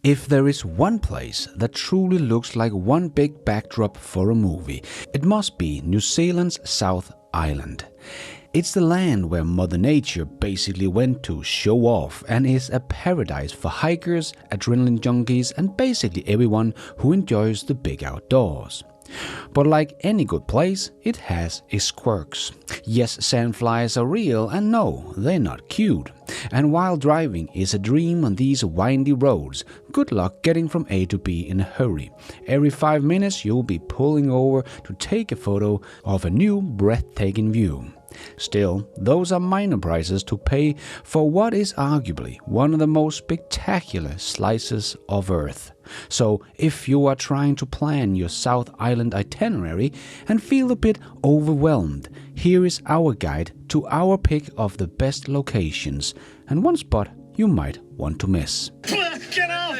If there is one place that truly looks like one big backdrop for a movie, it must be New Zealand's South Island. It's the land where Mother Nature basically went to show off and is a paradise for hikers, adrenaline junkies, and basically everyone who enjoys the big outdoors. But like any good place, it has its quirks. Yes, sandflies are real, and no, they're not cute. And while driving is a dream on these windy roads, good luck getting from A to B in a hurry. Every 5 minutes you'll be pulling over to take a photo of a new breathtaking view. Still, those are minor prices to pay for what is arguably one of the most spectacular slices of Earth. So, if you are trying to plan your South Island itinerary and feel a bit overwhelmed, here is our guide to our pick of the best locations and one spot you might want to miss. Get out!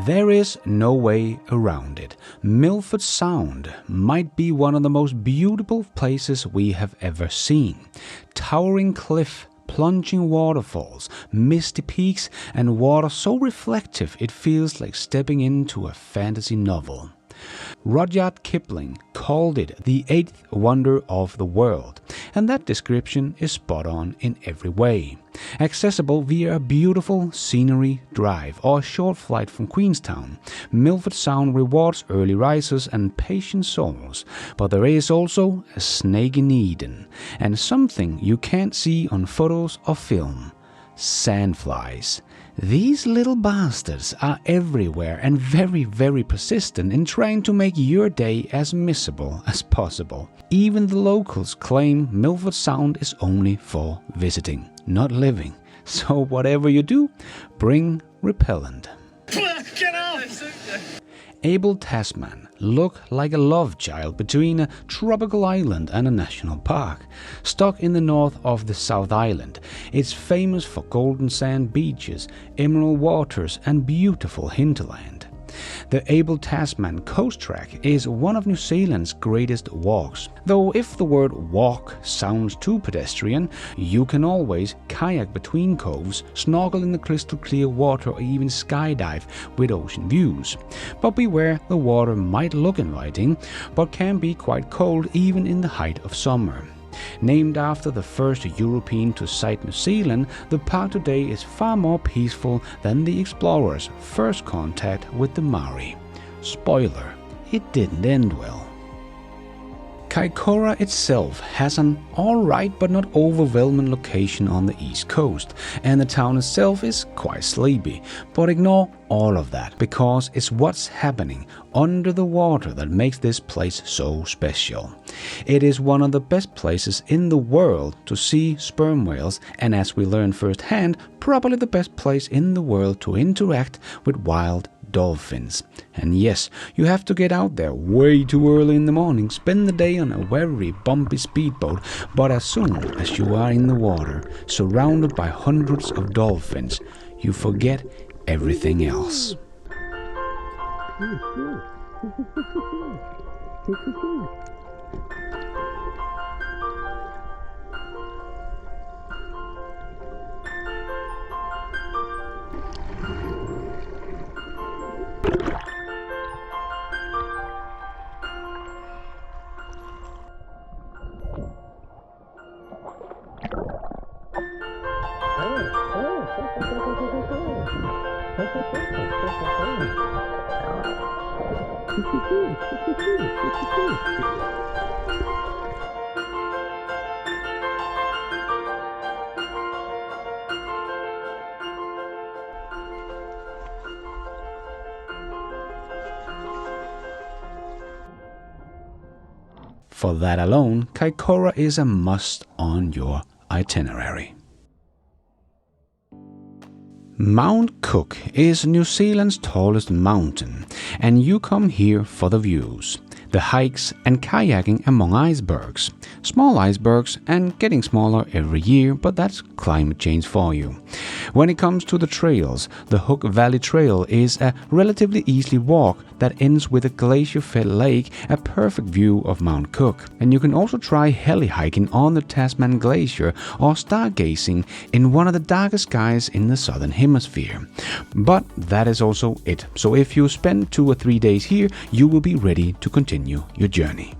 There is no way around it. Milford Sound might be one of the most beautiful places we have ever seen. Towering cliff, plunging waterfalls, misty peaks, and water so reflective it feels like stepping into a fantasy novel. Rudyard Kipling called it the eighth wonder of the world, and that description is spot on in every way. Accessible via a beautiful scenery drive or a short flight from Queenstown, Milford Sound rewards early risers and patient souls, but there is also a snake in Eden, and something you can't see on photos or film: sandflies. These little bastards are everywhere and very, very persistent in trying to make your day as miserable as possible. Even the locals claim Milford Sound is only for visiting, not living. So whatever you do, bring repellent. Get out! Abel Tasman looked like a love child between a tropical island and a national park. Stuck in the north of the South Island, it's famous for golden sand beaches, emerald waters, and beautiful hinterland. The Abel Tasman Coast Track is one of New Zealand's greatest walks, though if the word walk sounds too pedestrian, you can always kayak between coves, snorkel in the crystal clear water, or even skydive with ocean views. But beware, the water might look inviting, but can be quite cold even in the height of summer. Named after the first European to sight New Zealand, the park today is far more peaceful than the explorers' first contact with the Maori. Spoiler, it didn't end well. Kaikoura itself has an alright but not overwhelming location on the east coast, and the town itself is quite sleepy, but ignore all of that, because it's what's happening under the water that makes this place so special. It is one of the best places in the world to see sperm whales, and as we learned firsthand, probably the best place in the world to interact with wild dolphins. And yes, you have to get out there way too early in the morning, spend the day on a very bumpy speedboat, but as soon as you are in the water, surrounded by hundreds of dolphins, you forget everything else. For that alone, Kaikoura is a must on your itinerary. Mount Cook is New Zealand's tallest mountain, and you come here for the views. the hikes and kayaking among icebergs. Small icebergs and getting smaller every year, but that's climate change for you. When it comes to the trails, the Hook Valley Trail is a relatively easy walk that ends with a glacier-fed lake, a perfect view of Mount Cook. And you can also try heli hiking on the Tasman Glacier or stargazing in one of the darkest skies in the southern hemisphere. But that is also it. So if you spend 2 or 3 days here, you will be ready to continue your journey.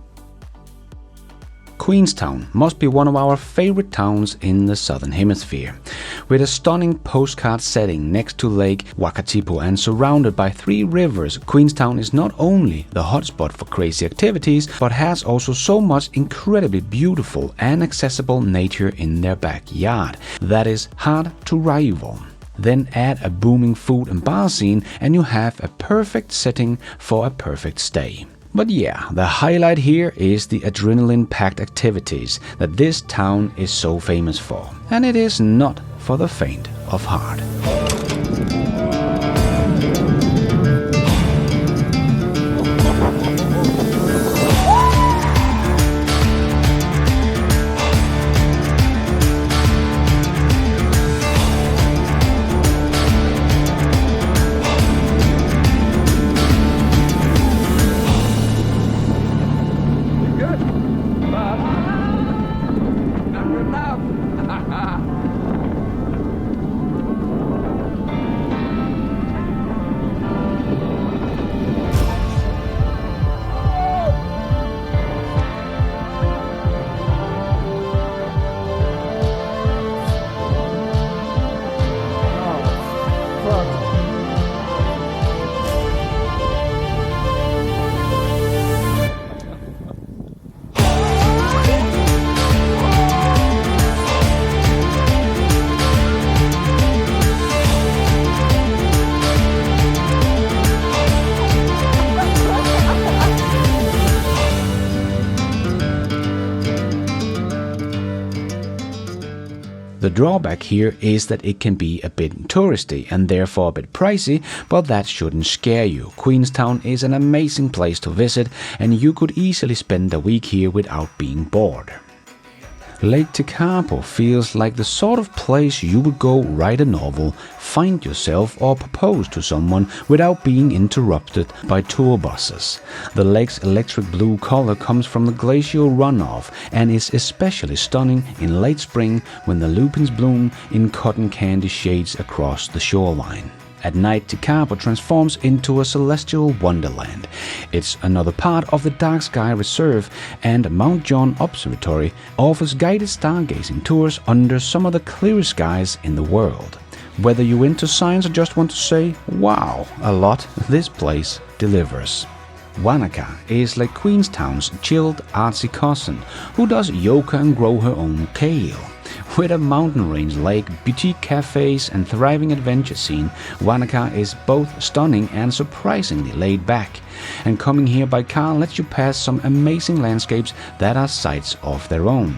Queenstown must be one of our favorite towns in the southern hemisphere. With a stunning postcard setting next to Lake Tekapo and surrounded by 3 rivers, Queenstown is not only the hotspot for crazy activities, but has also so much incredibly beautiful and accessible nature in their backyard that is hard to rival. Then add a booming food and bar scene and you have a perfect setting for a perfect stay. But yeah, the highlight here is the adrenaline-packed activities that this town is so famous for. And it is not for the faint of heart. The drawback here is that it can be a bit touristy and therefore a bit pricey, but that shouldn't scare you. Queenstown is an amazing place to visit and you could easily spend a week here without being bored. Lake Tekapo feels like the sort of place you would go write a novel, find yourself or propose to someone without being interrupted by tour buses. The lake's electric blue color comes from the glacial runoff and is especially stunning in late spring when the lupins bloom in cotton candy shades across the shoreline. At night, Tekapo transforms into a celestial wonderland. It's another part of the Dark Sky Reserve, and Mount John Observatory offers guided stargazing tours under some of the clearest skies in the world. Whether you're into science or just want to say, wow, a lot, this place delivers. Wanaka is like Queenstown's chilled, artsy cousin who does yoga and grow her own kale. With a mountain range lake, boutique cafes and thriving adventure scene, Wanaka is both stunning and surprisingly laid back. And coming here by car lets you pass some amazing landscapes that are sights of their own.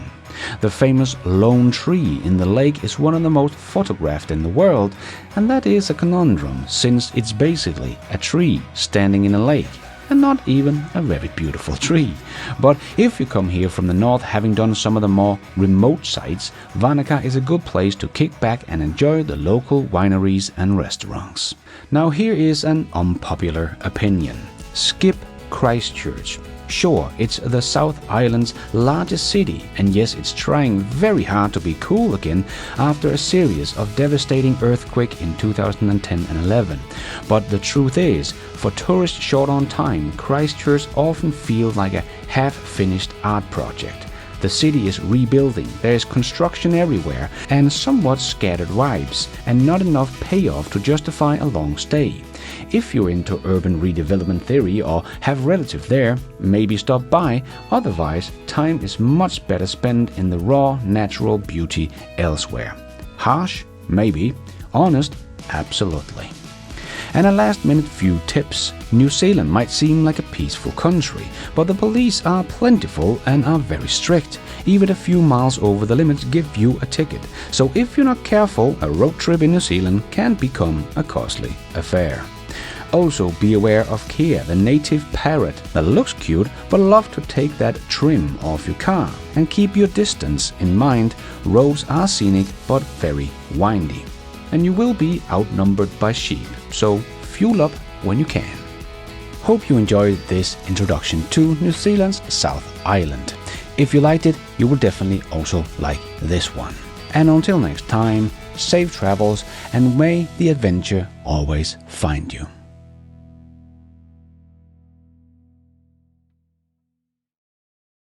The famous lone tree in the lake is one of the most photographed in the world, and that is a conundrum since it's basically a tree standing in a lake. And not even a very beautiful tree. But if you come here from the north having done some of the more remote sites, Wanaka is a good place to kick back and enjoy the local wineries and restaurants. Now here is an unpopular opinion. Skip Christchurch. Sure, it's the South Island's largest city, and yes, it's trying very hard to be cool again after a series of devastating earthquakes in 2010 and 11. But the truth is, for tourists short on time, Christchurch often feels like a half-finished art project. The city is rebuilding, there is construction everywhere, and somewhat scattered vibes, and not enough payoff to justify a long stay. If you're into urban redevelopment theory or have relatives there, maybe stop by, otherwise time is much better spent in the raw, natural beauty elsewhere. Harsh? Maybe. Honest? Absolutely. And a last-minute few tips. New Zealand might seem like a peaceful country, but the police are plentiful and are very strict. Even a few miles over the limits give you a ticket. So if you're not careful, a road trip in New Zealand can become a costly affair. Also be aware of Kia, the native parrot that looks cute but loves to take that trim off your car. And keep your distance in mind, roads are scenic but very windy. And you will be outnumbered by sheep, so fuel up when you can. Hope you enjoyed this introduction to New Zealand's South Island. If you liked it, you will definitely also like this one. And until next time, safe travels and may the adventure always find you.